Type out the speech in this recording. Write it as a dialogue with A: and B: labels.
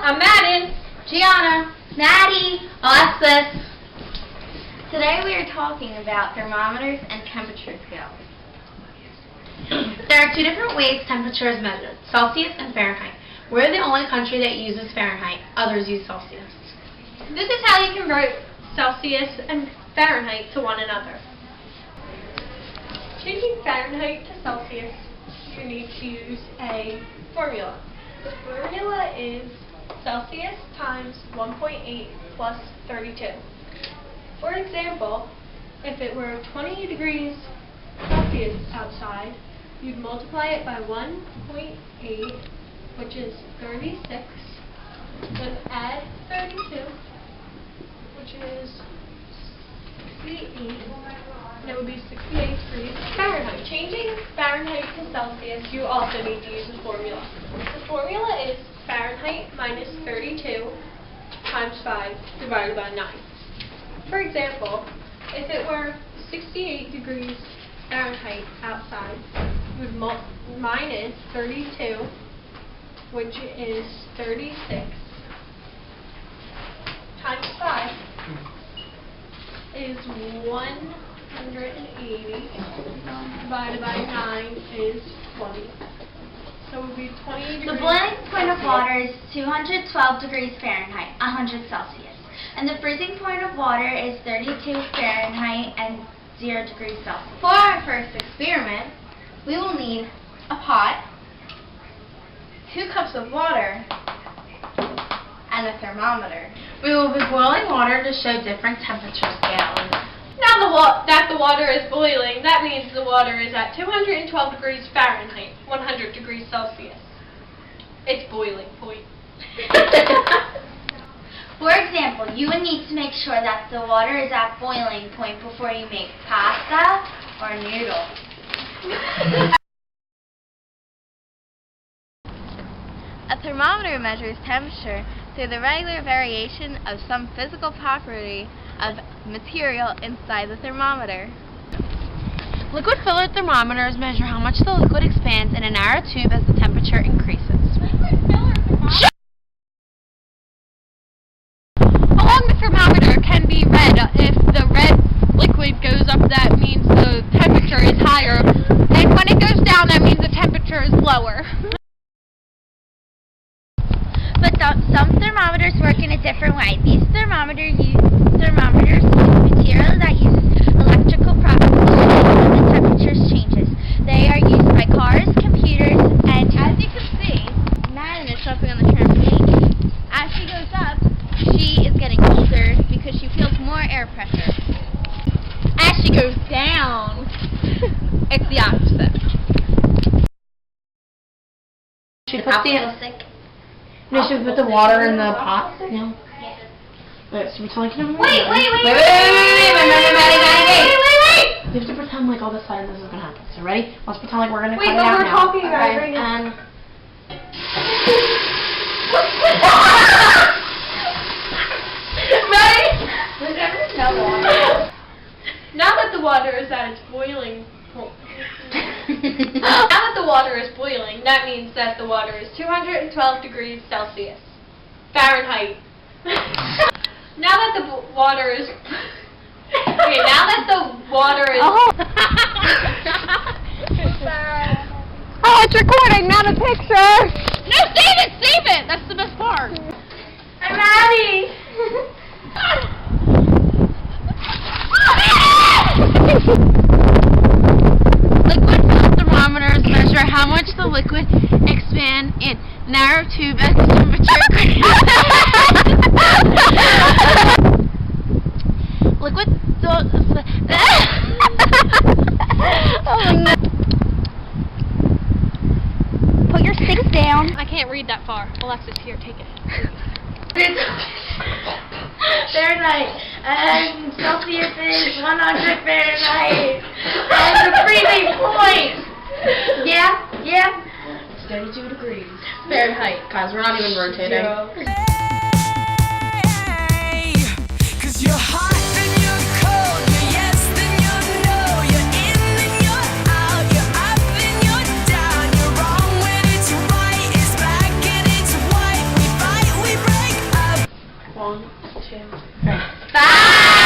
A: I'm Madden.
B: Gianna.
C: Maddie.
B: Alexis.
C: Today we are talking about thermometers and temperature scales.
B: There are two different ways temperature is measured, Celsius and Fahrenheit. We're the only country that uses Fahrenheit. Others use Celsius.
A: This is how you convert Celsius and Fahrenheit to one another. Changing Fahrenheit to Celsius, you need to use a formula. The formula is Celsius times 1.8 plus 32. For example, if it were 20 degrees Celsius outside, you'd multiply it by 1.8, which is 36, then add 32, which is 68, and it would be 68 degrees Fahrenheit. Changing Fahrenheit to Celsius, you also need to use the formula. The formula is Fahrenheit minus 32 times 5 divided by 9. For example, if it were 68 degrees Fahrenheit outside, you would minus 32, which is 36, times 5 is 180, divided by 9 is 20. So it would be 20 degrees.
C: The boiling point of water is 212 degrees Fahrenheit, 100 Celsius. And the freezing point of water is 32 Fahrenheit and 0 degrees Celsius.
B: For our first experiment, we will need a pot, 2 cups of water, and a thermometer. We will be boiling water to show different temperature scales.
A: Now that the water is boiling, that means the water is at 212 degrees Fahrenheit, 100 degrees Celsius. It's boiling point.
C: For example, you would need to make sure that the water is at boiling point before you make pasta or noodles. A thermometer measures temperature through the regular variation of some physical property of material inside the thermometer.
B: Liquid filler thermometers measure how much the liquid expands in a narrow tube as the temperature increases.
A: Along the thermometer can be red. If the red liquid goes up, that means the temperature is higher. And when it goes down, that means the temperature is lower.
C: But some thermometers work in a different way. These thermometers use material that uses electrical properties when the temperature changes. They are used by cars, computers, and as you can see, Madden is jumping on the trampoline. As she goes up, she is getting colder because she feels more air pressure.
A: As she goes down, it's the opposite.
B: Should we put the water in the pot? No. Wait, so we're telling him.
C: Wait.
B: We have to pretend like all of a sudden this is gonna happen. So ready? Let's pretend like we're gonna cut it out now.
A: Wait, but we're talking about it right now.
B: And
A: Now that the water is at its boiling point. Now that the water is boiling, that means that the water is 212 degrees Celsius. Fahrenheit. Now that the water is... Okay, now that the water is... Oh, it's recording, not a picture! No, save it! That's the best part.
C: I'm ready!
B: liquid filled thermometers measure how much the liquid expands in narrow tube as the temperature increases. Liquid
C: Put your sticks down.
A: I can't read that far. Alexis, here, take it.
C: Fahrenheit and Celsius is 100 Fahrenheit and the freezing point. Yeah.
B: It's 32 degrees Fahrenheit, guys. We're not even rotating.
D: Cause you're hot and you're cold, you're yes then you're no, you're in and you're out, you're up and you're down, you're wrong when it's right, it's black and it's white, we fight, we
A: 2.
B: 5.